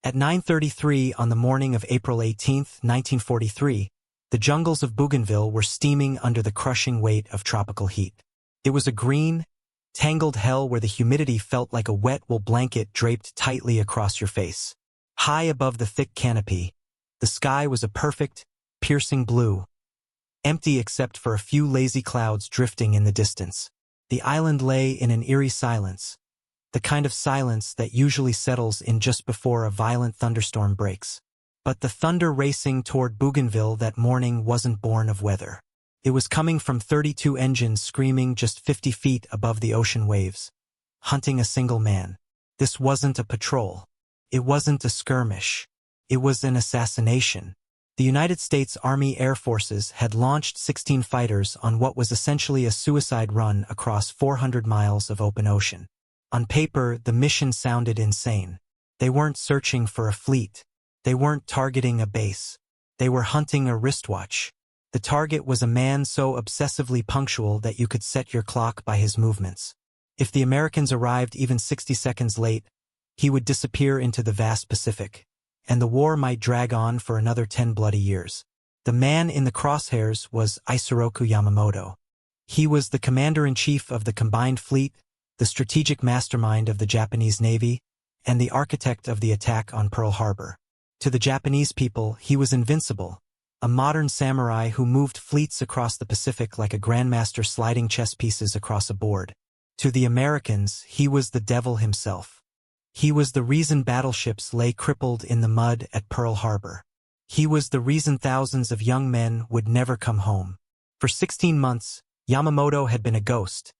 At 9:33 on the morning of April 18, 1943, the jungles of Bougainville were steaming under the crushing weight of tropical heat. It was a green, tangled hell where the humidity felt like a wet wool blanket draped tightly across your face. High above the thick canopy, the sky was a perfect, piercing blue, empty except for a few lazy clouds drifting in the distance. The island lay in an eerie silence, the kind of silence that usually settles in just before a violent thunderstorm breaks. But the thunder racing toward Bougainville that morning wasn't born of weather. It was coming from 32 engines screaming just 50 feet above the ocean waves, hunting a single man. This wasn't a patrol. It wasn't a skirmish. It was an assassination. The United States Army Air Forces had launched 16 fighters on what was essentially a suicide run across 400 miles of open ocean. On paper, the mission sounded insane. They weren't searching for a fleet. They weren't targeting a base. They were hunting a wristwatch. The target was a man so obsessively punctual that you could set your clock by his movements. If the Americans arrived even 60 seconds late, he would disappear into the vast Pacific, and the war might drag on for another 10 bloody years. The man in the crosshairs was Isoroku Yamamoto. He was the commander-in-chief of the combined fleet, the strategic mastermind of the Japanese Navy, and the architect of the attack on Pearl Harbor. To the Japanese people, he was invincible, a modern samurai who moved fleets across the Pacific like a grandmaster sliding chess pieces across a board. To the Americans, he was the devil himself. He was the reason battleships lay crippled in the mud at Pearl Harbor. He was the reason thousands of young men would never come home. For 16 months, Yamamoto had been a ghost,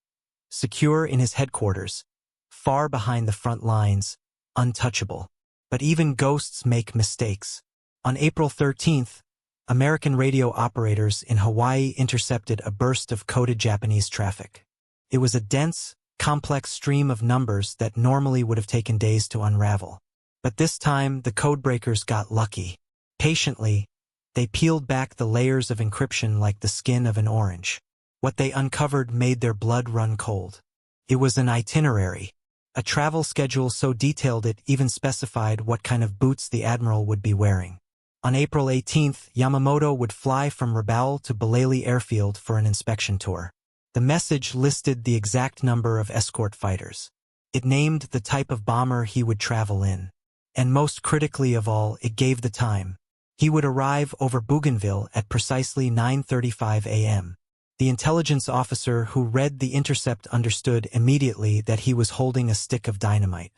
secure in his headquarters, far behind the front lines, untouchable. But even ghosts make mistakes. On April 13th, American radio operators in Hawaii intercepted a burst of coded Japanese traffic. It was a dense, complex stream of numbers that normally would have taken days to unravel. But this time, the codebreakers got lucky. Patiently, they peeled back the layers of encryption like the skin of an orange. What they uncovered made their blood run cold. It was an itinerary, a travel schedule so detailed it even specified what kind of boots the Admiral would be wearing. On April 18th, Yamamoto would fly from Rabaul to Balali Airfield for an inspection tour. The message listed the exact number of escort fighters. It named the type of bomber he would travel in. And most critically of all, it gave the time. He would arrive over Bougainville at precisely 9:35 a.m. The intelligence officer who read the intercept understood immediately that he was holding a stick of dynamite.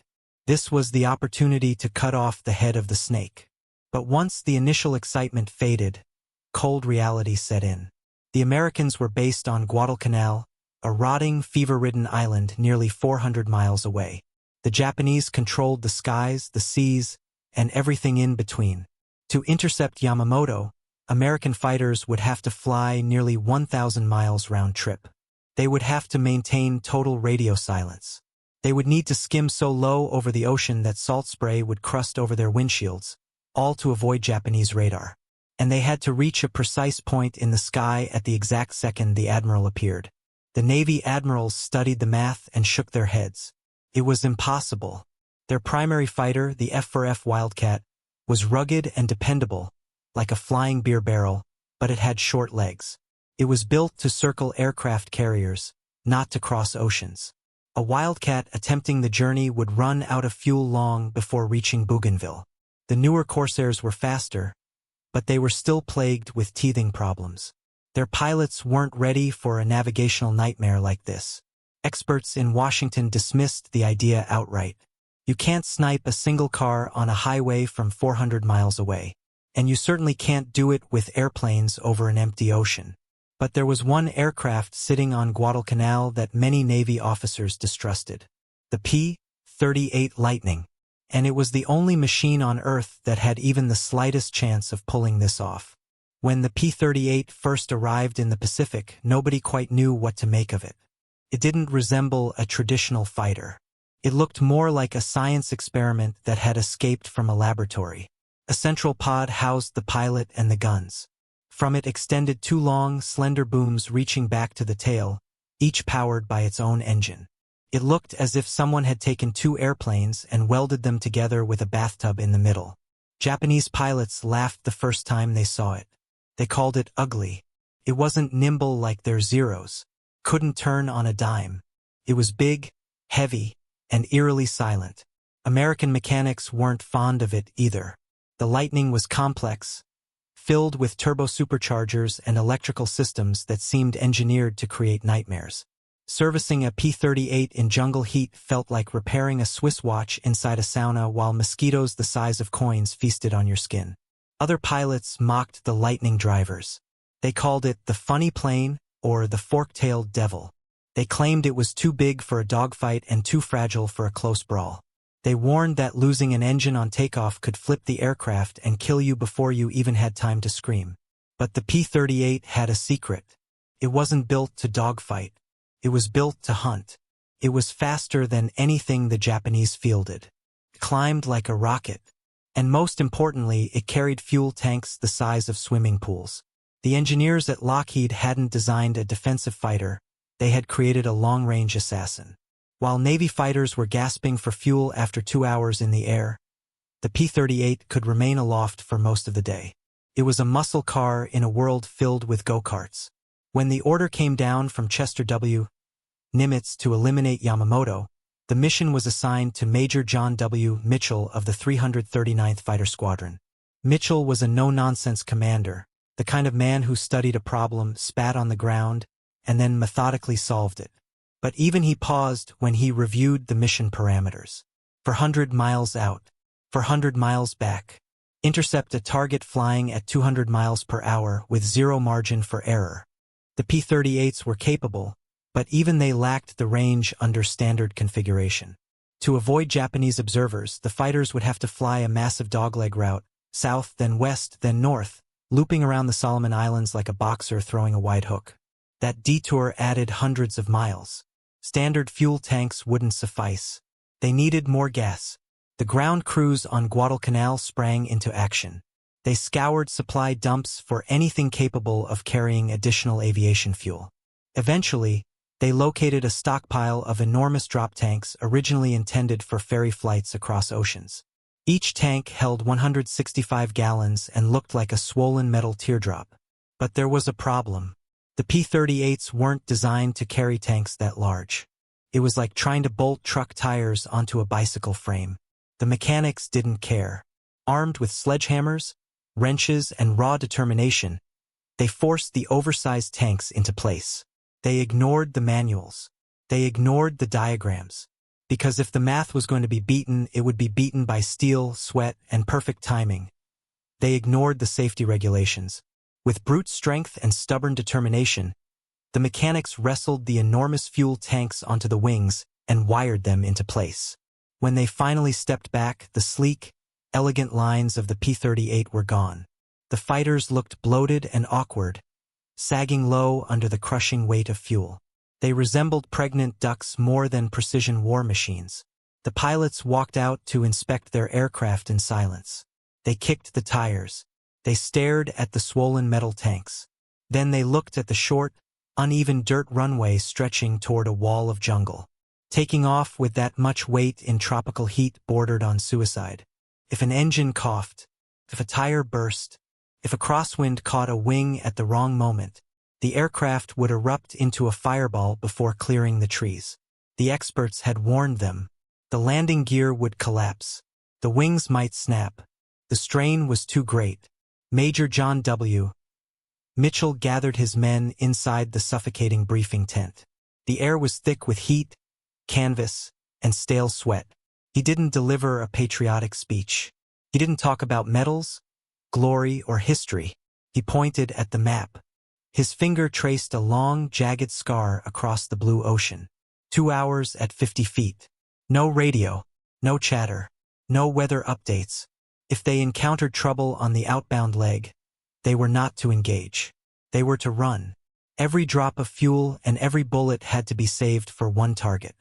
This was the opportunity to cut off the head of the snake. But once the initial excitement faded, cold reality set in. The Americans were based on Guadalcanal, a rotting, fever-ridden island nearly 400 miles away. The Japanese controlled the skies, the seas, and everything in between. To intercept Yamamoto, American fighters would have to fly nearly 1,000 miles round trip. They would have to maintain total radio silence. They would need to skim so low over the ocean that salt spray would crust over their windshields, all to avoid Japanese radar. And they had to reach a precise point in the sky at the exact second the Admiral appeared. The Navy admirals studied the math and shook their heads. It was impossible. Their primary fighter, the F-4F Wildcat, was rugged and dependable, like a flying beer barrel, but it had short legs. It was built to circle aircraft carriers, not to cross oceans. A Wildcat attempting the journey would run out of fuel long before reaching Bougainville. The newer Corsairs were faster, but they were still plagued with teething problems. Their pilots weren't ready for a navigational nightmare like this. Experts in Washington dismissed the idea outright. You can't snipe a single car on a highway from 400 miles away. And you certainly can't do it with airplanes over an empty ocean. But there was one aircraft sitting on Guadalcanal that many Navy officers distrusted. The P-38 Lightning. And it was the only machine on Earth that had even the slightest chance of pulling this off. When the P-38 first arrived in the Pacific, nobody quite knew what to make of it. It didn't resemble a traditional fighter. It looked more like a science experiment that had escaped from a laboratory. A central pod housed the pilot and the guns. From it extended two long, slender booms reaching back to the tail, each powered by its own engine. It looked as if someone had taken two airplanes and welded them together with a bathtub in the middle. Japanese pilots laughed the first time they saw it. They called it ugly. It wasn't nimble like their Zeros. Couldn't turn on a dime. It was big, heavy, and eerily silent. American mechanics weren't fond of it either. The Lightning was complex, filled with turbo-superchargers and electrical systems that seemed engineered to create nightmares. Servicing a P-38 in jungle heat felt like repairing a Swiss watch inside a sauna while mosquitoes the size of coins feasted on your skin. Other pilots mocked the Lightning drivers. They called it the funny plane or the fork-tailed devil. They claimed it was too big for a dogfight and too fragile for a close brawl. They warned that losing an engine on takeoff could flip the aircraft and kill you before you even had time to scream. But the P-38 had a secret. It wasn't built to dogfight. It was built to hunt. It was faster than anything the Japanese fielded. It climbed like a rocket. And most importantly, it carried fuel tanks the size of swimming pools. The engineers at Lockheed hadn't designed a defensive fighter. They had created a long-range assassin. While Navy fighters were gasping for fuel after 2 hours in the air, the P-38 could remain aloft for most of the day. It was a muscle car in a world filled with go-karts. When the order came down from Chester W. Nimitz to eliminate Yamamoto, the mission was assigned to Major John W. Mitchell of the 339th Fighter Squadron. Mitchell was a no-nonsense commander, the kind of man who studied a problem, spat on the ground, and then methodically solved it. But even he paused when he reviewed the mission parameters. For 100 miles out, for 100 miles back, intercept a target flying at 200 miles per hour with zero margin for error. The P-38s were capable, but even they lacked the range under standard configuration. To avoid Japanese observers, the fighters would have to fly a massive dogleg route, south, then west, then north, looping around the Solomon Islands like a boxer throwing a wide hook. That detour added hundreds of miles. Standard fuel tanks wouldn't suffice. They needed more gas. The ground crews on Guadalcanal sprang into action. They scoured supply dumps for anything capable of carrying additional aviation fuel. Eventually, they located a stockpile of enormous drop tanks originally intended for ferry flights across oceans. Each tank held 165 gallons and looked like a swollen metal teardrop. But there was a problem. The P-38s weren't designed to carry tanks that large. It was like trying to bolt truck tires onto a bicycle frame. The mechanics didn't care. Armed with sledgehammers, wrenches, and raw determination, they forced the oversized tanks into place. They ignored the manuals. They ignored the diagrams. Because if the math was going to be beaten, it would be beaten by steel, sweat, and perfect timing. They ignored the safety regulations. With brute strength and stubborn determination, the mechanics wrestled the enormous fuel tanks onto the wings and wired them into place. When they finally stepped back, the sleek, elegant lines of the P-38 were gone. The fighters looked bloated and awkward, sagging low under the crushing weight of fuel. They resembled pregnant ducks more than precision war machines. The pilots walked out to inspect their aircraft in silence. They kicked the tires. They stared at the swollen metal tanks. Then they looked at the short, uneven dirt runway stretching toward a wall of jungle. Taking off with that much weight in tropical heat bordered on suicide. If an engine coughed, if a tire burst, if a crosswind caught a wing at the wrong moment, the aircraft would erupt into a fireball before clearing the trees. The experts had warned them. The landing gear would collapse. The wings might snap. The strain was too great. Major John W. Mitchell gathered his men inside the suffocating briefing tent. The air was thick with heat, canvas, and stale sweat. He didn't deliver a patriotic speech. He didn't talk about medals, glory, or history. He pointed at the map. His finger traced a long, jagged scar across the blue ocean. 2 hours at 50 feet. No radio, no chatter, no weather updates. If they encountered trouble on the outbound leg, they were not to engage. They were to run. Every drop of fuel and every bullet had to be saved for one target.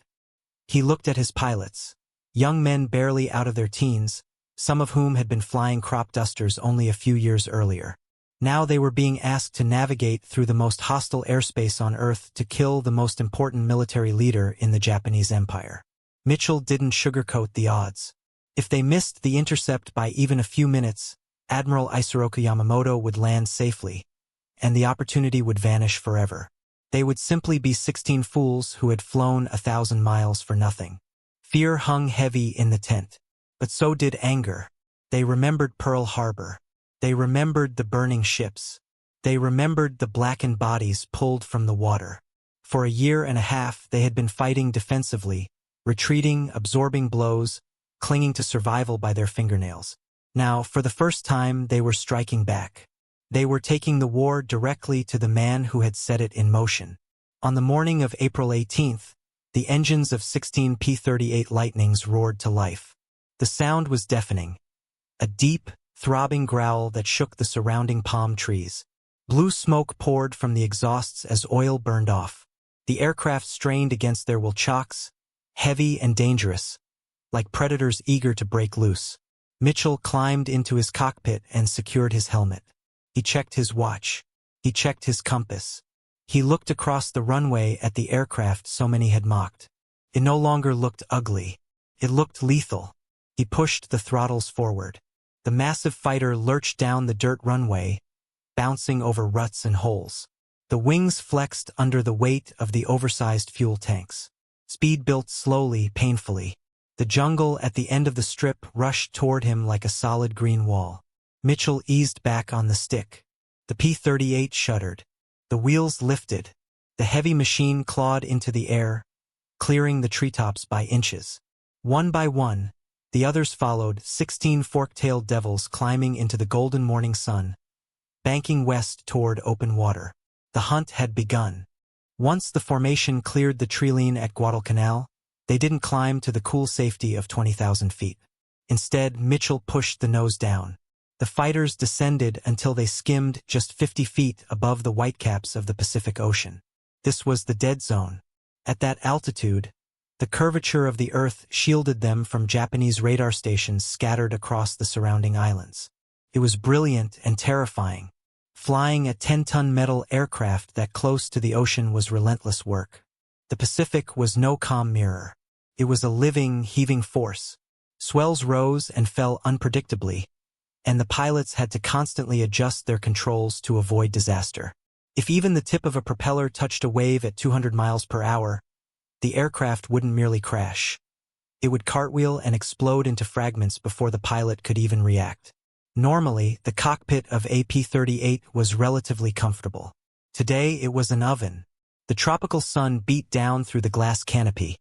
He looked at his pilots, young men barely out of their teens, some of whom had been flying crop dusters only a few years earlier. Now they were being asked to navigate through the most hostile airspace on Earth to kill the most important military leader in the Japanese Empire. Mitchell didn't sugarcoat the odds. If they missed the intercept by even a few minutes, Admiral Isoroku Yamamoto would land safely, and the opportunity would vanish forever. They would simply be 16 fools who had flown 1,000 miles for nothing. Fear hung heavy in the tent, but so did anger. They remembered Pearl Harbor. They remembered the burning ships. They remembered the blackened bodies pulled from the water. For a year and a half they had been fighting defensively, retreating, absorbing blows, clinging to survival by their fingernails. Now, for the first time, they were striking back. They were taking the war directly to the man who had set it in motion. On the morning of April 18th, the engines of 16 P-38 Lightnings roared to life. The sound was deafening, a deep, throbbing growl that shook the surrounding palm trees. Blue smoke poured from the exhausts as oil burned off. The aircraft strained against their wheel chocks, heavy and dangerous, like predators eager to break loose. Mitchell climbed into his cockpit and secured his helmet. He checked his watch. He checked his compass. He looked across the runway at the aircraft so many had mocked. It no longer looked ugly. It looked lethal. He pushed the throttles forward. The massive fighter lurched down the dirt runway, bouncing over ruts and holes. The wings flexed under the weight of the oversized fuel tanks. Speed built slowly, painfully. The jungle at the end of the strip rushed toward him like a solid green wall. Mitchell eased back on the stick. The P-38 shuddered. The wheels lifted. The heavy machine clawed into the air, clearing the treetops by inches. One by one, the others followed, 16 fork-tailed devils climbing into the golden morning sun, banking west toward open water. The hunt had begun. Once the formation cleared the treeline at Guadalcanal, they didn't climb to the cool safety of 20,000 feet. Instead, Mitchell pushed the nose down. The fighters descended until they skimmed just 50 feet above the whitecaps of the Pacific Ocean. This was the dead zone. At that altitude, the curvature of the Earth shielded them from Japanese radar stations scattered across the surrounding islands. It was brilliant and terrifying. Flying a 10-ton metal aircraft that close to the ocean was relentless work. The Pacific was no calm mirror. It was a living, heaving force. Swells rose and fell unpredictably, and the pilots had to constantly adjust their controls to avoid disaster. If even the tip of a propeller touched a wave at 200 miles per hour, the aircraft wouldn't merely crash. It would cartwheel and explode into fragments before the pilot could even react. Normally, the cockpit of a P-38 was relatively comfortable. Today, it was an oven. The tropical sun beat down through the glass canopy,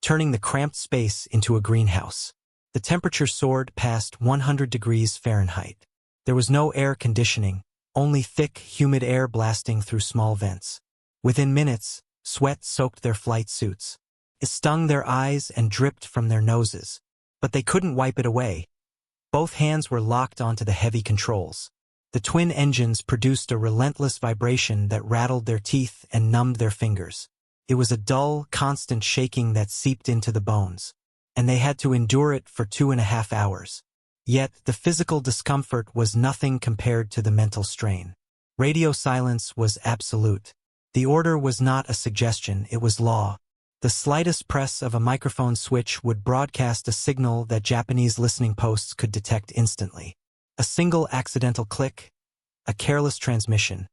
turning the cramped space into a greenhouse. The temperature soared past 100 degrees Fahrenheit. There was no air conditioning, only thick, humid air blasting through small vents. Within minutes, sweat soaked their flight suits. It stung their eyes and dripped from their noses. But they couldn't wipe it away. Both hands were locked onto the heavy controls. The twin engines produced a relentless vibration that rattled their teeth and numbed their fingers. It was a dull, constant shaking that seeped into the bones, and they had to endure it for 2.5 hours. Yet, the physical discomfort was nothing compared to the mental strain. Radio silence was absolute. The order was not a suggestion, it was law. The slightest press of a microphone switch would broadcast a signal that Japanese listening posts could detect instantly. A single accidental click, a careless transmission,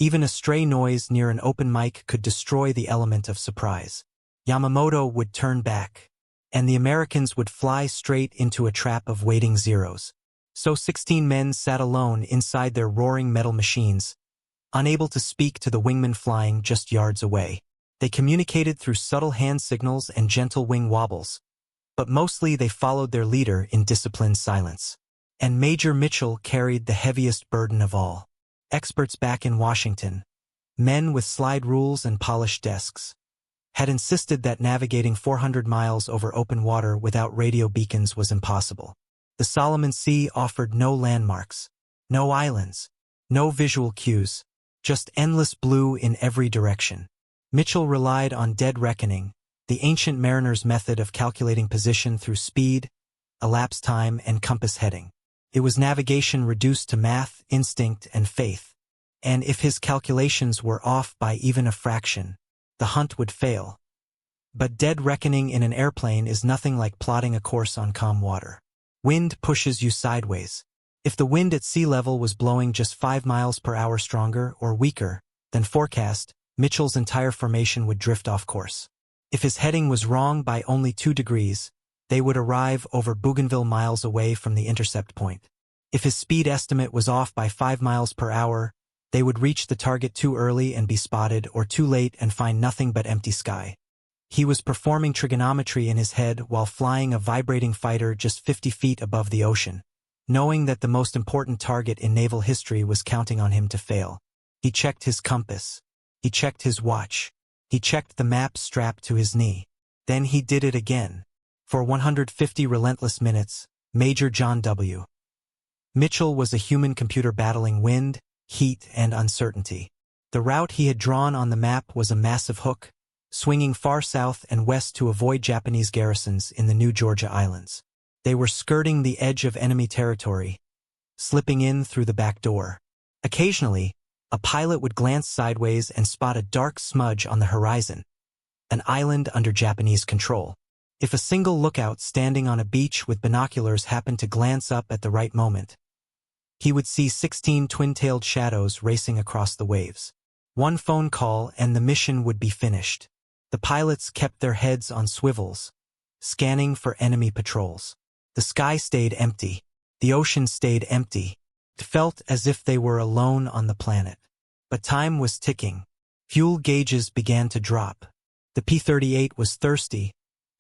even a stray noise near an open mic could destroy the element of surprise. Yamamoto would turn back, and the Americans would fly straight into a trap of waiting zeros. So 16 men sat alone inside their roaring metal machines, unable to speak to the wingmen flying just yards away. They communicated through subtle hand signals and gentle wing wobbles, but mostly they followed their leader in disciplined silence. And Major Mitchell carried the heaviest burden of all. Experts back in Washington, men with slide rules and polished desks, had insisted that navigating 400 miles over open water without radio beacons was impossible. The Solomon Sea offered no landmarks, no islands, no visual cues, just endless blue in every direction. Mitchell relied on dead reckoning, the ancient mariner's method of calculating position through speed, elapsed time, and compass heading. It was navigation reduced to math, instinct, and faith. And if his calculations were off by even a fraction, the hunt would fail. But dead reckoning in an airplane is nothing like plotting a course on calm water. Wind pushes you sideways. If the wind at sea level was blowing just 5 miles per hour stronger or weaker than forecast, Mitchell's entire formation would drift off course. If his heading was wrong by only 2 degrees, they would arrive over Bougainville miles away from the intercept point. If his speed estimate was off by 5 miles per hour, they would reach the target too early and be spotted, or too late and find nothing but empty sky. He was performing trigonometry in his head while flying a vibrating fighter just 50 feet above the ocean, knowing that the most important target in naval history was counting on him to fail. He checked his compass. He checked his watch. He checked the map strapped to his knee. Then he did it again. For 150 relentless minutes, Major John W. Mitchell was a human computer battling wind, heat, and uncertainty. The route he had drawn on the map was a massive hook, swinging far south and west to avoid Japanese garrisons in the New Georgia Islands. They were skirting the edge of enemy territory, slipping in through the back door. Occasionally, a pilot would glance sideways and spot a dark smudge on the horizon, an island under Japanese control. If a single lookout standing on a beach with binoculars happened to glance up at the right moment, he would see 16 twin-tailed shadows racing across the waves. One phone call and the mission would be finished. The pilots kept their heads on swivels, scanning for enemy patrols. The sky stayed empty. The ocean stayed empty. It felt as if they were alone on the planet. But time was ticking. Fuel gauges began to drop. The P-38 was thirsty,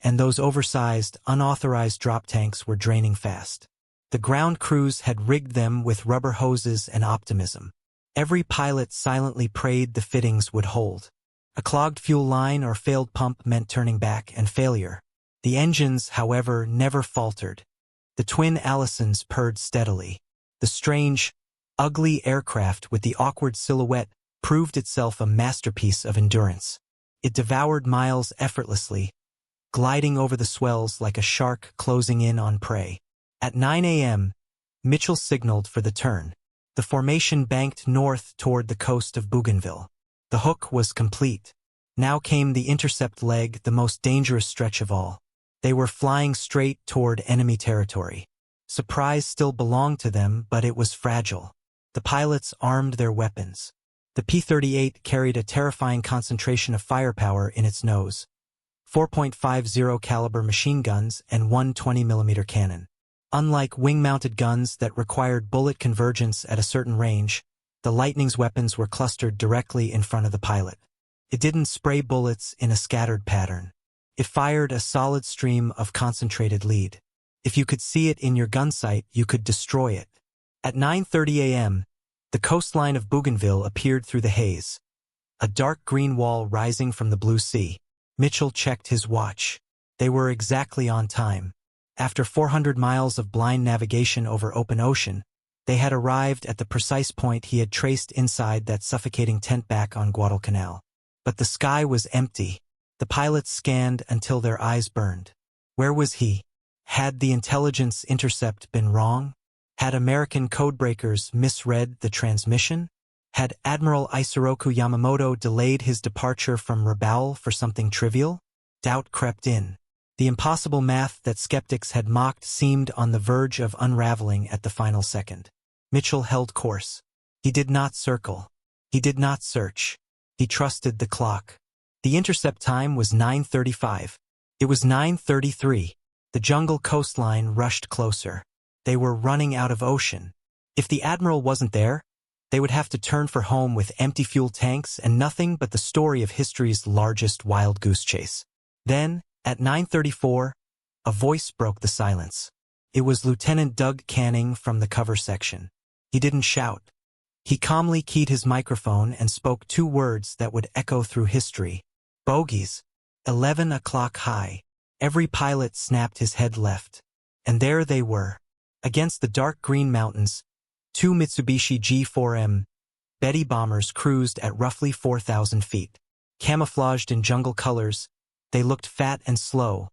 and those oversized, unauthorized drop tanks were draining fast. The ground crews had rigged them with rubber hoses and optimism. Every pilot silently prayed the fittings would hold. A clogged fuel line or failed pump meant turning back and failure. The engines, however, never faltered. The twin Allisons purred steadily. The strange, ugly aircraft with the awkward silhouette proved itself a masterpiece of endurance. It devoured miles effortlessly, gliding over the swells like a shark closing in on prey. At 9 a.m., Mitchell signaled for the turn. The formation banked north toward the coast of Bougainville. The hook was complete. Now came the intercept leg, the most dangerous stretch of all. They were flying straight toward enemy territory. Surprise still belonged to them, but it was fragile. The pilots armed their weapons. The P-38 carried a terrifying concentration of firepower in its nose. 4.50 caliber machine guns and one 20mm cannon. Unlike wing-mounted guns that required bullet convergence at a certain range, the Lightning's weapons were clustered directly in front of the pilot. It didn't spray bullets in a scattered pattern. It fired a solid stream of concentrated lead. If you could see it in your gun sight, you could destroy it. At 9:30 a.m., the coastline of Bougainville appeared through the haze, a dark green wall rising from the blue sea. Mitchell checked his watch. They were exactly on time. After 400 miles of blind navigation over open ocean, they had arrived at the precise point he had traced inside that suffocating tent back on Guadalcanal. But the sky was empty. The pilots scanned until their eyes burned. Where was he? Had the intelligence intercept been wrong? Had American codebreakers misread the transmission? Had Admiral Isoroku Yamamoto delayed his departure from Rabaul for something trivial? Doubt crept in. The impossible math that skeptics had mocked seemed on the verge of unraveling at the final second. Mitchell held course. He did not circle. He did not search. He trusted the clock. The intercept time was 9:35. It was 9:33. The jungle coastline rushed closer. They were running out of ocean. If the Admiral wasn't there, they would have to turn for home with empty fuel tanks and nothing but the story of history's largest wild goose chase. Then, at 9:34, a voice broke the silence. It was Lieutenant Doug Canning from the cover section. He didn't shout. He calmly keyed his microphone and spoke 2 words that would echo through history. Bogies. 11 o'clock high. Every pilot snapped his head left. And there they were. Against the dark green mountains, 2 Mitsubishi G4M Betty bombers cruised at roughly 4,000 feet. Camouflaged in jungle colors, they looked fat and slow,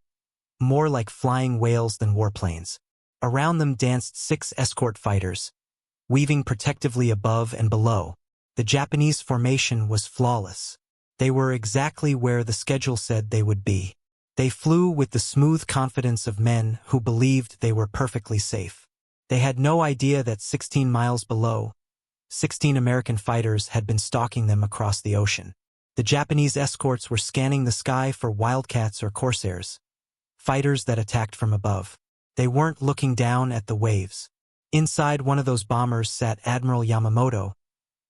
more like flying whales than warplanes. Around them danced 6 escort fighters, weaving protectively above and below. The Japanese formation was flawless. They were exactly where the schedule said they would be. They flew with the smooth confidence of men who believed they were perfectly safe. They had no idea that 16 miles below, 16 American fighters had been stalking them across the ocean. The Japanese escorts were scanning the sky for wildcats or corsairs, fighters that attacked from above. They weren't looking down at the waves. Inside one of those bombers sat Admiral Yamamoto,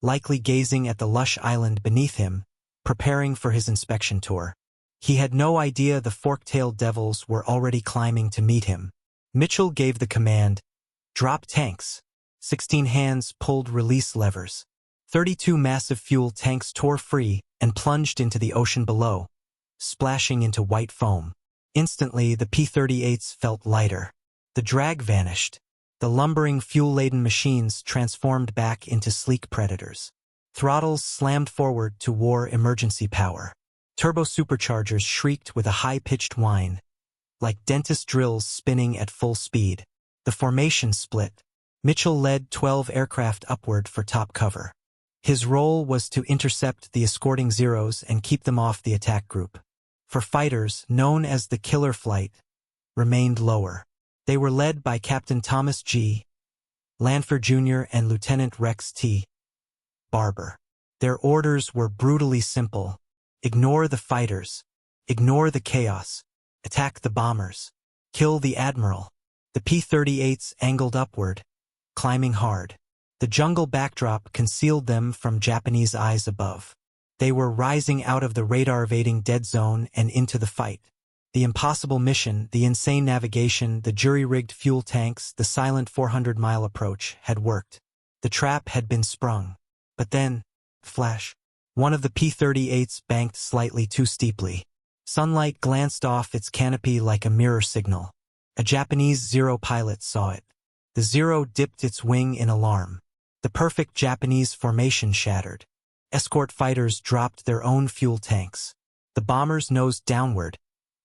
likely gazing at the lush island beneath him, preparing for his inspection tour. He had no idea the fork-tailed devils were already climbing to meet him. Mitchell gave the command, "Drop tanks." 16 hands pulled release levers. 32 massive fuel tanks tore free and plunged into the ocean below, splashing into white foam. Instantly, the P-38s felt lighter. The drag vanished. The lumbering, fuel-laden machines transformed back into sleek predators. Throttles slammed forward to war emergency power. Turbo superchargers shrieked with a high-pitched whine, like dentist drills spinning at full speed. The formation split. Mitchell led 12 aircraft upward for top cover. His role was to intercept the escorting Zeros and keep them off the attack group. For fighters, known as the Killer Flight, remained lower. They were led by Captain Thomas G. Lanford Jr. and Lieutenant Rex T. Barber. Their orders were brutally simple. Ignore the fighters. Ignore the chaos. Attack the bombers. Kill the Admiral. The P-38s angled upward, climbing hard. The jungle backdrop concealed them from Japanese eyes above. They were rising out of the radar-evading dead zone and into the fight. The impossible mission, the insane navigation, the jury-rigged fuel tanks, the silent 400-mile approach had worked. The trap had been sprung. But then, flash. One of the P-38s banked slightly too steeply. Sunlight glanced off its canopy like a mirror signal. A Japanese Zero pilot saw it. The Zero dipped its wing in alarm. The perfect Japanese formation shattered. Escort fighters dropped their own fuel tanks. The bombers nosed downward,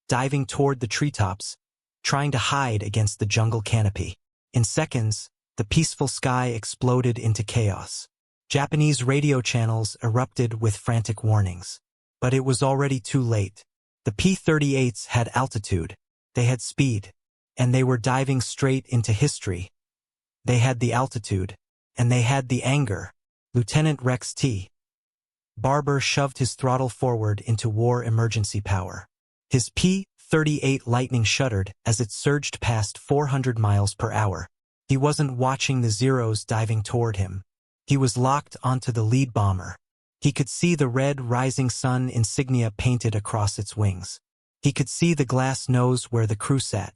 diving toward the treetops, trying to hide against the jungle canopy. In seconds, the peaceful sky exploded into chaos. Japanese radio channels erupted with frantic warnings. But it was already too late. The P-38s had altitude, they had speed, and they were diving straight into history. They had the altitude, and they had the anger. Lieutenant Rex T. Barber shoved his throttle forward into war emergency power. His P-38 Lightning shuddered as it surged past 400 miles per hour. He wasn't watching the Zeros diving toward him. He was locked onto the lead bomber. He could see the red rising sun insignia painted across its wings. He could see the glass nose where the crew sat.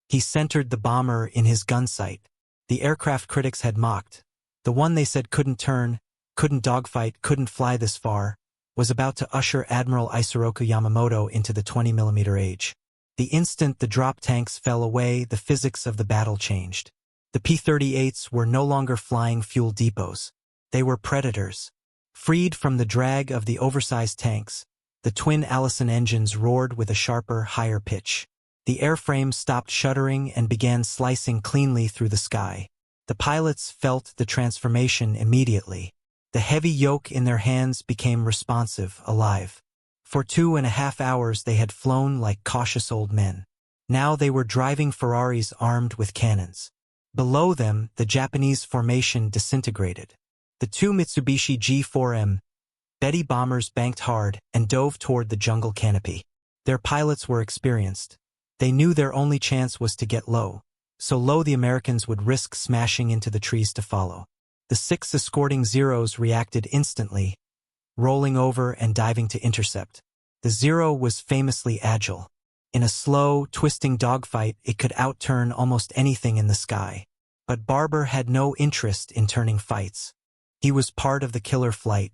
He centered the bomber in his gun sight. The aircraft critics had mocked. The one they said couldn't turn, couldn't dogfight, couldn't fly this far, was about to usher Admiral Isoroku Yamamoto into the 20mm age. The instant the drop tanks fell away, the physics of the battle changed. The P-38s were no longer flying fuel depots. They were predators. Freed from the drag of the oversized tanks, the twin Allison engines roared with a sharper, higher pitch. The airframe stopped shuddering and began slicing cleanly through the sky. The pilots felt the transformation immediately. The heavy yoke in their hands became responsive, alive. For 2.5 hours they had flown like cautious old men. Now they were driving Ferraris armed with cannons. Below them, the Japanese formation disintegrated. The 2 Mitsubishi G4M Betty bombers banked hard and dove toward the jungle canopy. Their pilots were experienced. They knew their only chance was to get low, so low the Americans would risk smashing into the trees to follow. The 6 escorting Zeros reacted instantly, rolling over and diving to intercept. The Zero was famously agile. In a slow, twisting dogfight, it could outturn almost anything in the sky. But Barber had no interest in turning fights. He was part of the killer flight.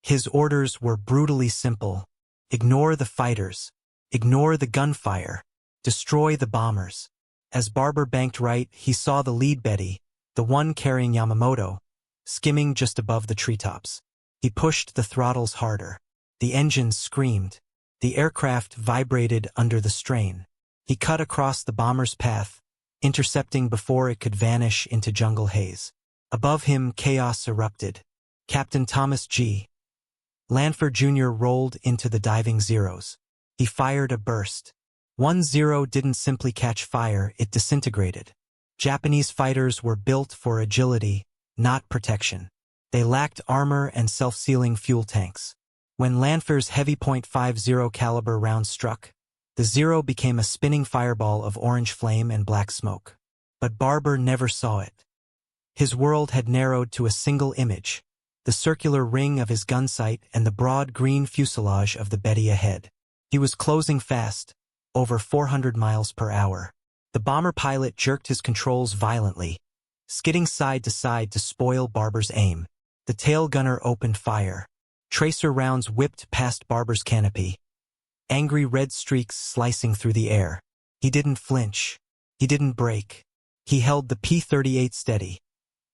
His orders were brutally simple. Ignore the fighters. Ignore the gunfire. Destroy the bombers. As Barber banked right, he saw the lead Betty, the one carrying Yamamoto, skimming just above the treetops. He pushed the throttles harder. The engines screamed. The aircraft vibrated under the strain. He cut across the bomber's path, intercepting before it could vanish into jungle haze. Above him, chaos erupted. Captain Thomas G. Lanford Jr. rolled into the diving Zeros. He fired a burst. 1-0 didn't simply catch fire, it disintegrated. Japanese fighters were built for agility, not protection. They lacked armor and self-sealing fuel tanks. When Lanford's heavy .50 caliber round struck, the Zero became a spinning fireball of orange flame and black smoke. But Barber never saw it. His world had narrowed to a single image, the circular ring of his gun sight and the broad green fuselage of the Betty ahead. He was closing fast, over 400 miles per hour. The bomber pilot jerked his controls violently, skidding side to side to spoil Barber's aim. The tail gunner opened fire. Tracer rounds whipped past Barber's canopy, angry red streaks slicing through the air. He didn't flinch. He didn't break. He held the P-38 steady,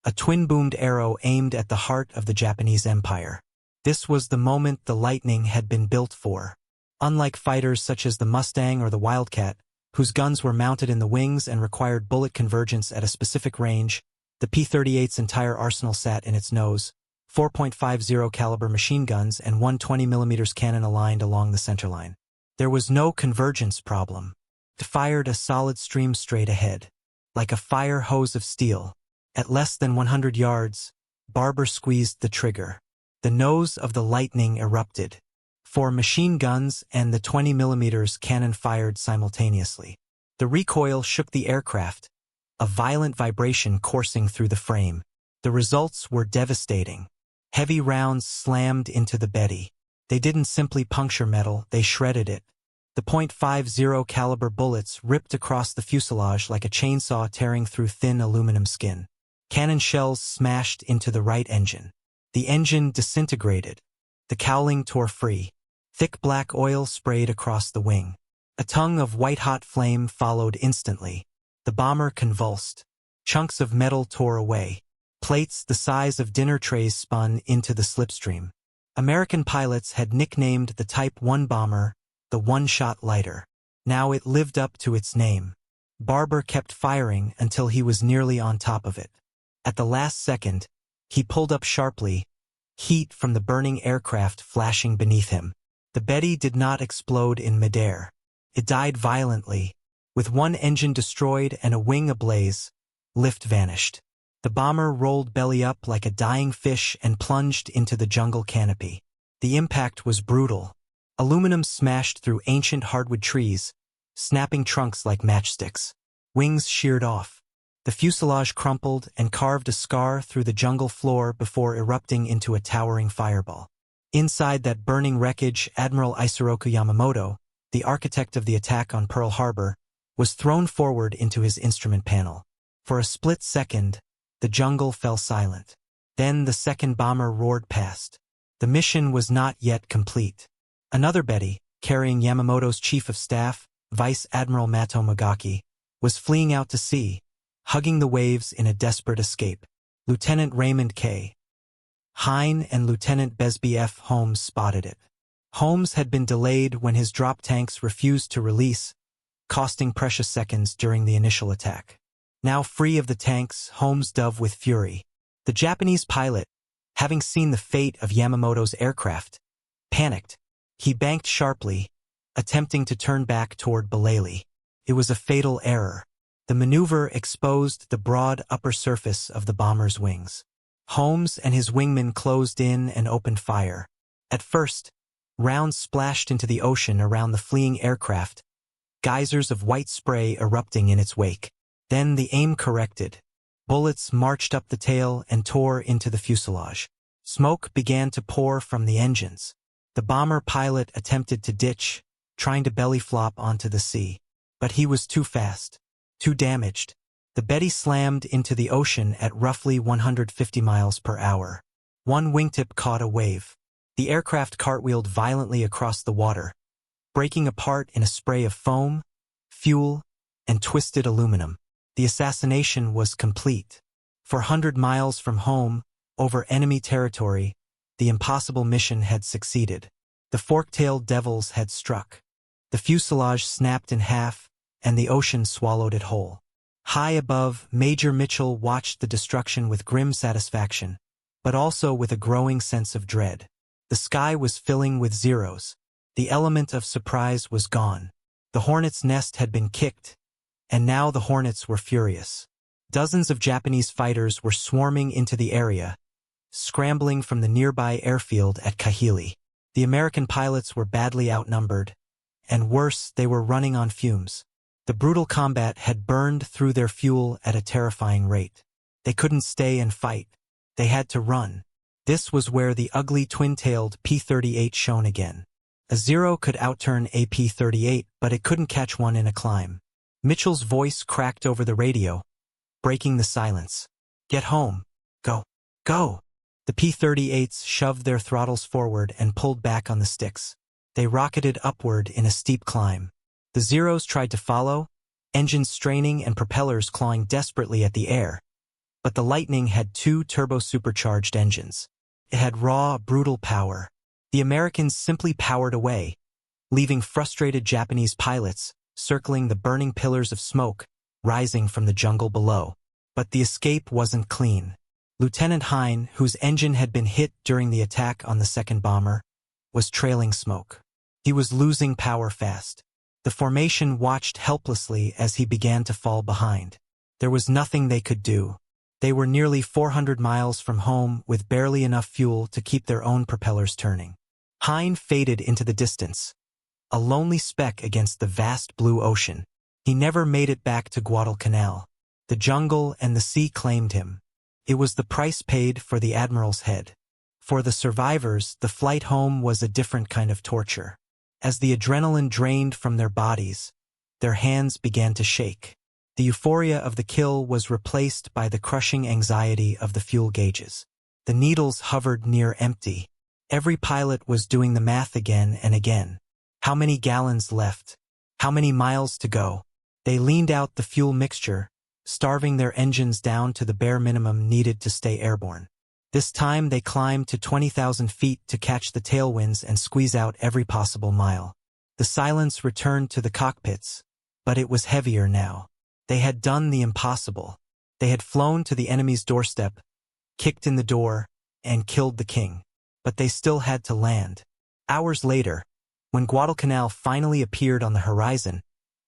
a twin-boomed arrow aimed at the heart of the Japanese Empire. This was the moment the Lightning had been built for. Unlike fighters such as the Mustang or the Wildcat, whose guns were mounted in the wings and required bullet convergence at a specific range, the P-38's entire arsenal sat in its nose, 4.50 caliber machine guns and one 20mm cannon aligned along the centerline. There was no convergence problem. It fired a solid stream straight ahead, like a fire hose of steel. At less than 100 yards, Barber squeezed the trigger. The nose of the Lightning erupted. 4 machine guns and the 20mm cannon fired simultaneously. The recoil shook the aircraft, a violent vibration coursing through the frame. The results were devastating. Heavy rounds slammed into the Betty. They didn't simply puncture metal, they shredded it. The .50 caliber bullets ripped across the fuselage like a chainsaw tearing through thin aluminum skin. Cannon shells smashed into the right engine. The engine disintegrated. The cowling tore free. Thick black oil sprayed across the wing. A tongue of white-hot flame followed instantly. The bomber convulsed. Chunks of metal tore away. Plates the size of dinner trays spun into the slipstream. American pilots had nicknamed the Type 1 bomber the one-shot lighter. Now it lived up to its name. Barber kept firing until he was nearly on top of it. At the last second, he pulled up sharply, heat from the burning aircraft flashing beneath him. The Betty did not explode in midair. It died violently. With one engine destroyed and a wing ablaze, lift vanished. The bomber rolled belly up like a dying fish and plunged into the jungle canopy. The impact was brutal. Aluminum smashed through ancient hardwood trees, snapping trunks like matchsticks. Wings sheared off. The fuselage crumpled and carved a scar through the jungle floor before erupting into a towering fireball. Inside that burning wreckage, Admiral Isoroku Yamamoto, the architect of the attack on Pearl Harbor, was thrown forward into his instrument panel. For a split second, the jungle fell silent. Then the second bomber roared past. The mission was not yet complete. Another Betty, carrying Yamamoto's chief of staff, Vice Admiral Mato Magaki, was fleeing out to sea, hugging the waves in a desperate escape. Lieutenant Raymond K. Hine and Lieutenant Besby F. Holmes spotted it. Holmes had been delayed when his drop tanks refused to release, costing precious seconds during the initial attack. Now free of the tanks, Holmes dove with fury. The Japanese pilot, having seen the fate of Yamamoto's aircraft, panicked. He banked sharply, attempting to turn back toward Belaley. It was a fatal error. The maneuver exposed the broad upper surface of the bomber's wings. Holmes and his wingmen closed in and opened fire. At first, rounds splashed into the ocean around the fleeing aircraft, geysers of white spray erupting in its wake. Then the aim corrected. Bullets marched up the tail and tore into the fuselage. Smoke began to pour from the engines. The bomber pilot attempted to ditch, trying to belly flop onto the sea. But he was too fast, too damaged. The Betty slammed into the ocean at roughly 150 miles per hour. One wingtip caught a wave. The aircraft cartwheeled violently across the water, breaking apart in a spray of foam, fuel, and twisted aluminum. The assassination was complete. 400 miles from home, over enemy territory, the impossible mission had succeeded. The fork-tailed devils had struck. The fuselage snapped in half, and the ocean swallowed it whole. High above, Major Mitchell watched the destruction with grim satisfaction, but also with a growing sense of dread. The sky was filling with zeros. The element of surprise was gone. The hornet's nest had been kicked, and now the hornets were furious. Dozens of Japanese fighters were swarming into the area, scrambling from the nearby airfield at Kahili. The American pilots were badly outnumbered, and worse, they were running on fumes. The brutal combat had burned through their fuel at a terrifying rate. They couldn't stay and fight. They had to run. This was where the ugly twin-tailed P-38 shone again. A Zero could outturn a P-38, but it couldn't catch one in a climb. Mitchell's voice cracked over the radio, breaking the silence. "Get home. Go. Go." The P-38s shoved their throttles forward and pulled back on the sticks. They rocketed upward in a steep climb. The Zeros tried to follow, engines straining and propellers clawing desperately at the air. But the Lightning had two turbo-supercharged engines. It had raw, brutal power. The Americans simply powered away, leaving frustrated Japanese pilots circling the burning pillars of smoke rising from the jungle below. But the escape wasn't clean. Lieutenant Hine, whose engine had been hit during the attack on the second bomber, was trailing smoke. He was losing power fast. The formation watched helplessly as he began to fall behind. There was nothing they could do. They were nearly 400 miles from home with barely enough fuel to keep their own propellers turning. Hine faded into the distance, a lonely speck against the vast blue ocean. He never made it back to Guadalcanal. The jungle and the sea claimed him. It was the price paid for the Admiral's head. For the survivors, the flight home was a different kind of torture. As the adrenaline drained from their bodies, their hands began to shake. The euphoria of the kill was replaced by the crushing anxiety of the fuel gauges. The needles hovered near empty. Every pilot was doing the math again and again. How many gallons left? How many miles to go? They leaned out the fuel mixture, starving their engines down to the bare minimum needed to stay airborne. This time they climbed to 20,000 feet to catch the tailwinds and squeeze out every possible mile. The silence returned to the cockpits, but it was heavier now. They had done the impossible. They had flown to the enemy's doorstep, kicked in the door, and killed the king. But they still had to land. Hours later, when Guadalcanal finally appeared on the horizon,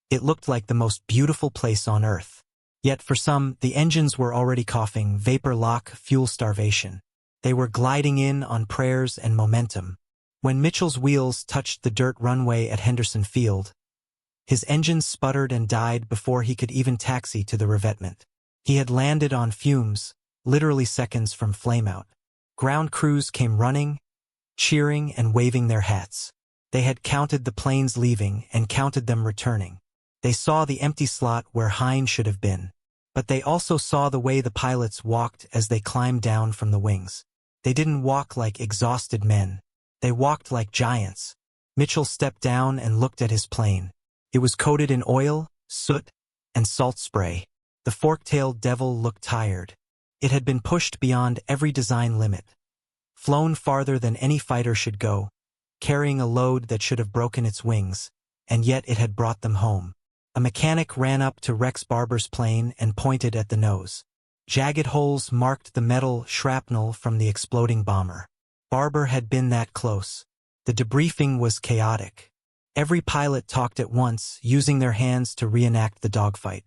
it looked like the most beautiful place on Earth. Yet for some, the engines were already coughing vapor lock, fuel starvation. They were gliding in on prayers and momentum. When Mitchell's wheels touched the dirt runway at Henderson Field, his engines sputtered and died before he could even taxi to the revetment. He had landed on fumes, literally seconds from flameout. Ground crews came running, cheering and waving their hats. They had counted the planes leaving and counted them returning. They saw the empty slot where Hine should have been. But they also saw the way the pilots walked as they climbed down from the wings. They didn't walk like exhausted men. They walked like giants. Mitchell stepped down and looked at his plane. It was coated in oil, soot, and salt spray. The fork-tailed devil looked tired. It had been pushed beyond every design limit, flown farther than any fighter should go, carrying a load that should have broken its wings, and yet it had brought them home. A mechanic ran up to Rex Barber's plane and pointed at the nose. Jagged holes marked the metal shrapnel from the exploding bomber. Barber had been that close. The debriefing was chaotic. Every pilot talked at once, using their hands to reenact the dogfight.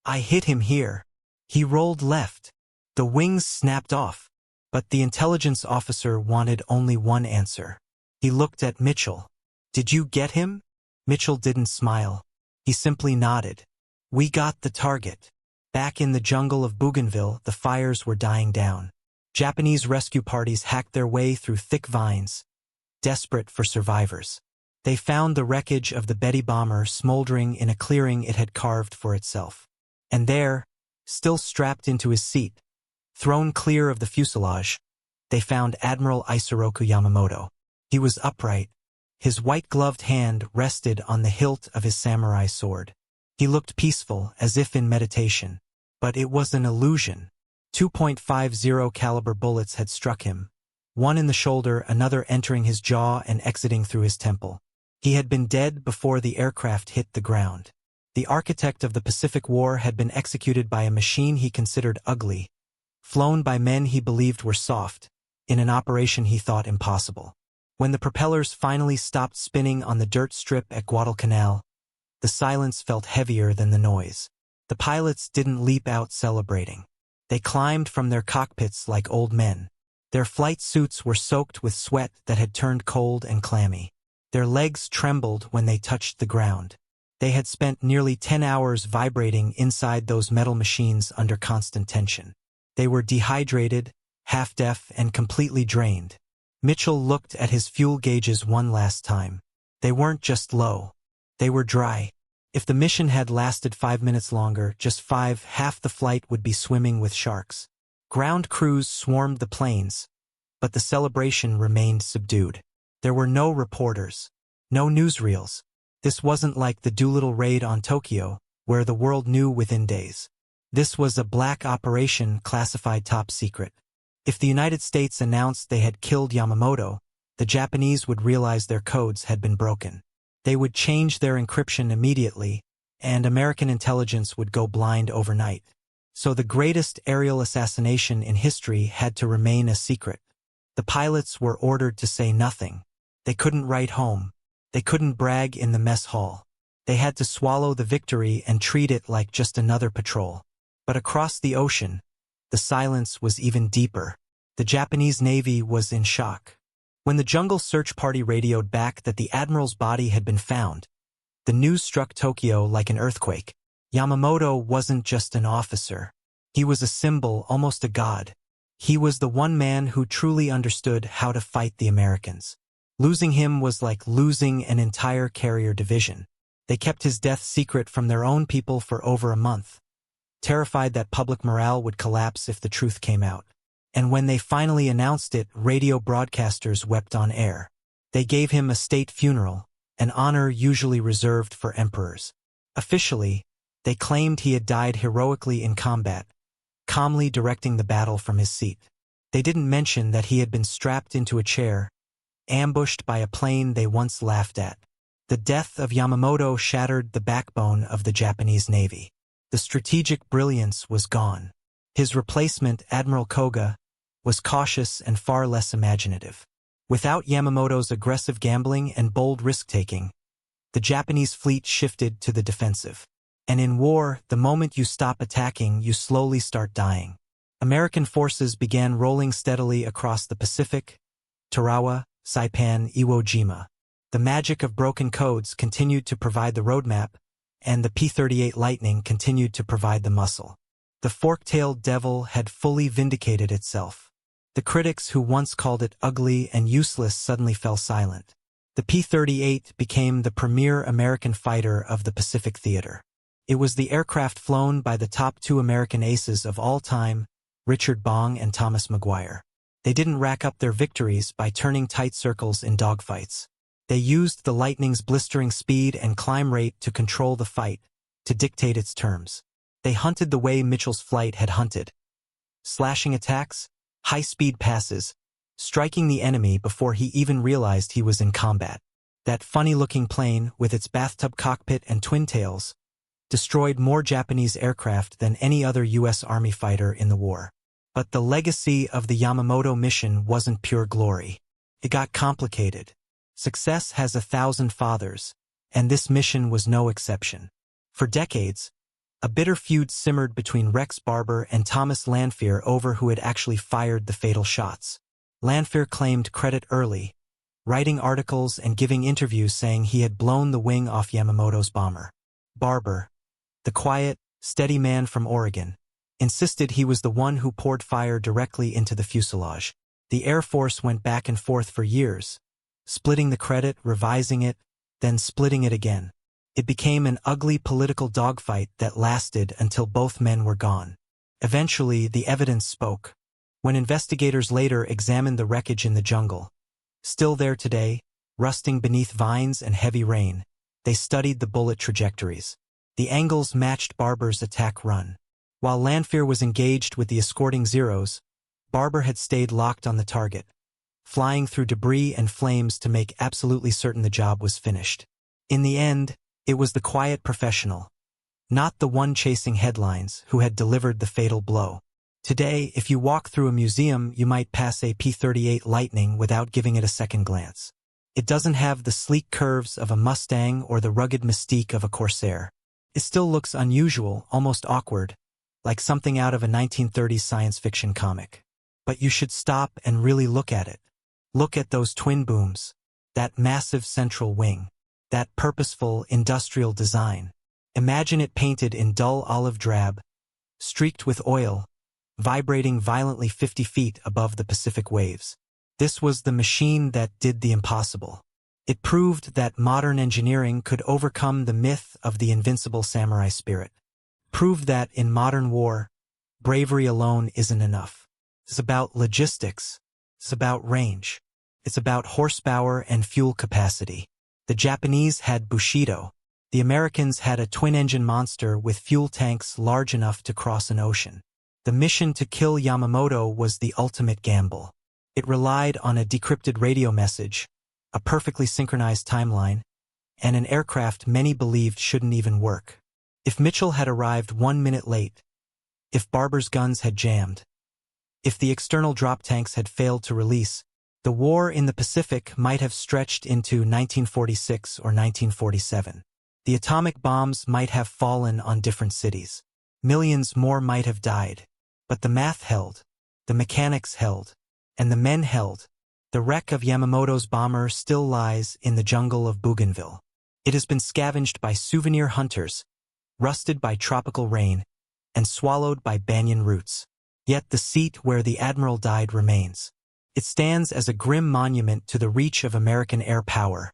"I hit him here. He rolled left. The wings snapped off." But the intelligence officer wanted only one answer. He looked at Mitchell. "Did you get him?" Mitchell didn't smile. He simply nodded. "We got the target." Back in the jungle of Bougainville, the fires were dying down. Japanese rescue parties hacked their way through thick vines, desperate for survivors. They found the wreckage of the Betty bomber smoldering in a clearing it had carved for itself. And there, still strapped into his seat, thrown clear of the fuselage, they found Admiral Isoroku Yamamoto. He was upright. His white-gloved hand rested on the hilt of his samurai sword. He looked peaceful, as if in meditation. But it was an illusion. 2.50 caliber bullets had struck him, one in the shoulder, another entering his jaw and exiting through his temple. He had been dead before the aircraft hit the ground. The architect of the Pacific War had been executed by a machine he considered ugly, flown by men he believed were soft, in an operation he thought impossible. When the propellers finally stopped spinning on the dirt strip at Guadalcanal, the silence felt heavier than the noise. The pilots didn't leap out celebrating. They climbed from their cockpits like old men. Their flight suits were soaked with sweat that had turned cold and clammy. Their legs trembled when they touched the ground. They had spent nearly 10 hours vibrating inside those metal machines under constant tension. They were dehydrated, half-deaf, and completely drained. Mitchell looked at his fuel gauges one last time. They weren't just low. They were dry. If the mission had lasted 5 minutes longer, half the flight would be swimming with sharks. Ground crews swarmed the planes, but the celebration remained subdued. There were no reporters, no newsreels. This wasn't like the Doolittle raid on Tokyo, where the world knew within days. This was a black operation classified top secret. If the United States announced they had killed Yamamoto, the Japanese would realize their codes had been broken. They would change their encryption immediately, and American intelligence would go blind overnight. So the greatest aerial assassination in history had to remain a secret. The pilots were ordered to say nothing. They couldn't write home. They couldn't brag in the mess hall. They had to swallow the victory and treat it like just another patrol. But across the ocean, the silence was even deeper. The Japanese Navy was in shock. When the jungle search party radioed back that the admiral's body had been found, the news struck Tokyo like an earthquake. Yamamoto wasn't just an officer. He was a symbol, almost a god. He was the one man who truly understood how to fight the Americans. Losing him was like losing an entire carrier division. They kept his death secret from their own people for over a month, terrified that public morale would collapse if the truth came out. And when they finally announced it, radio broadcasters wept on air. They gave him a state funeral, an honor usually reserved for emperors. Officially, they claimed he had died heroically in combat, calmly directing the battle from his seat. They didn't mention that he had been strapped into a chair, ambushed by a plane they once laughed at. The death of Yamamoto shattered the backbone of the Japanese Navy. The strategic brilliance was gone. His replacement, Admiral Koga, was cautious and far less imaginative. Without Yamamoto's aggressive gambling and bold risk-taking, the Japanese fleet shifted to the defensive. And in war, the moment you stop attacking, you slowly start dying. American forces began rolling steadily across the Pacific, Tarawa, Saipan, Iwo Jima. The magic of broken codes continued to provide the roadmap, and the P-38 Lightning continued to provide the muscle. The fork-tailed devil had fully vindicated itself. The critics who once called it ugly and useless suddenly fell silent. The P-38 became the premier American fighter of the Pacific theater. It was the aircraft flown by the top two American aces of all time, Richard Bong and Thomas Maguire. They didn't rack up their victories by turning tight circles in dogfights. They used the Lightning's blistering speed and climb rate to control the fight, to dictate its terms. They hunted the way Mitchell's flight had hunted. Slashing attacks, high-speed passes, striking the enemy before he even realized he was in combat. That funny-looking plane, with its bathtub cockpit and twin tails, destroyed more Japanese aircraft than any other U.S. Army fighter in the war. But the legacy of the Yamamoto mission wasn't pure glory. It got complicated. Success has 1,000 fathers, and this mission was no exception. For decades, a bitter feud simmered between Rex Barber and Thomas Lanphier over who had actually fired the fatal shots. Lanphier claimed credit early, writing articles and giving interviews saying he had blown the wing off Yamamoto's bomber. Barber, the quiet, steady man from Oregon, insisted he was the one who poured fire directly into the fuselage. The Air Force went back and forth for years, splitting the credit, revising it, then splitting it again. It became an ugly political dogfight that lasted until both men were gone. Eventually, the evidence spoke. When investigators later examined the wreckage in the jungle, still there today, rusting beneath vines and heavy rain, they studied the bullet trajectories. The angles matched Barber's attack run. While Lanphier was engaged with the escorting Zeros, Barber had stayed locked on the target, flying through debris and flames to make absolutely certain the job was finished. In the end, it was the quiet professional, not the one chasing headlines who had delivered the fatal blow. Today, if you walk through a museum, you might pass a P-38 Lightning without giving it a second glance. It doesn't have the sleek curves of a Mustang or the rugged mystique of a Corsair. It still looks unusual, almost awkward, like something out of a 1930s science fiction comic. But you should stop and really look at it. Look at those twin booms, that massive central wing, that purposeful industrial design. Imagine it painted in dull olive drab, streaked with oil, vibrating violently 50 feet above the Pacific waves. This was the machine that did the impossible. It proved that modern engineering could overcome the myth of the invincible samurai spirit. Proved that in modern war, bravery alone isn't enough. It's about logistics. It's about range. It's about horsepower and fuel capacity. The Japanese had Bushido. The Americans had a twin-engine monster with fuel tanks large enough to cross an ocean. The mission to kill Yamamoto was the ultimate gamble. It relied on a decrypted radio message, a perfectly synchronized timeline, and an aircraft many believed shouldn't even work. If Mitchell had arrived 1 minute late, if Barber's guns had jammed, if the external drop tanks had failed to release, the war in the Pacific might have stretched into 1946 or 1947. The atomic bombs might have fallen on different cities. Millions more might have died. But the math held, the mechanics held, and the men held. The wreck of Yamamoto's bomber still lies in the jungle of Bougainville. It has been scavenged by souvenir hunters, rusted by tropical rain, and swallowed by banyan roots. Yet the seat where the Admiral died remains. It stands as a grim monument to the reach of American air power,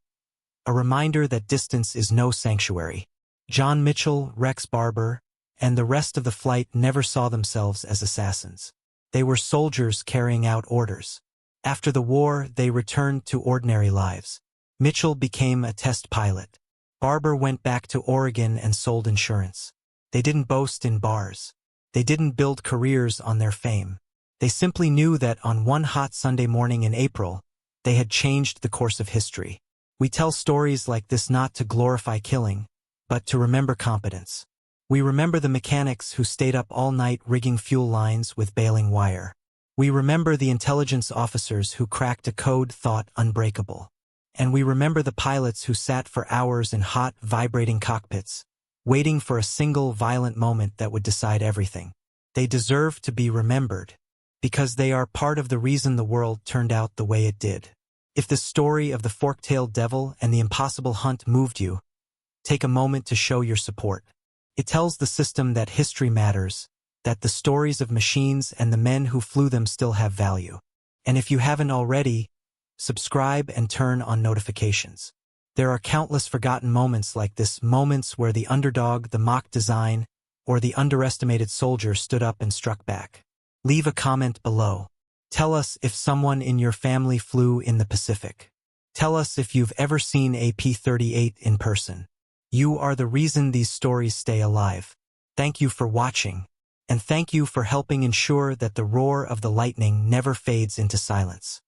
a reminder that distance is no sanctuary. John Mitchell, Rex Barber, and the rest of the flight never saw themselves as assassins. They were soldiers carrying out orders. After the war, they returned to ordinary lives. Mitchell became a test pilot. Barber went back to Oregon and sold insurance. They didn't boast in bars. They didn't build careers on their fame. They simply knew that on one hot Sunday morning in April, they had changed the course of history. We tell stories like this not to glorify killing, but to remember competence. We remember the mechanics who stayed up all night rigging fuel lines with baling wire. We remember the intelligence officers who cracked a code thought unbreakable. And we remember the pilots who sat for hours in hot, vibrating cockpits, waiting for a single violent moment that would decide everything. They deserve to be remembered, because they are part of the reason the world turned out the way it did. If the story of the fork-tailed devil and the impossible hunt moved you, take a moment to show your support. It tells the system that history matters, that the stories of machines and the men who flew them still have value. And if you haven't already, subscribe and turn on notifications. There are countless forgotten moments like this, moments where the underdog, the mock design, or the underestimated soldier stood up and struck back. Leave a comment below. Tell us if someone in your family flew in the Pacific. Tell us if you've ever seen a P-38 in person. You are the reason these stories stay alive. Thank you for watching, and thank you for helping ensure that the roar of the lightning never fades into silence.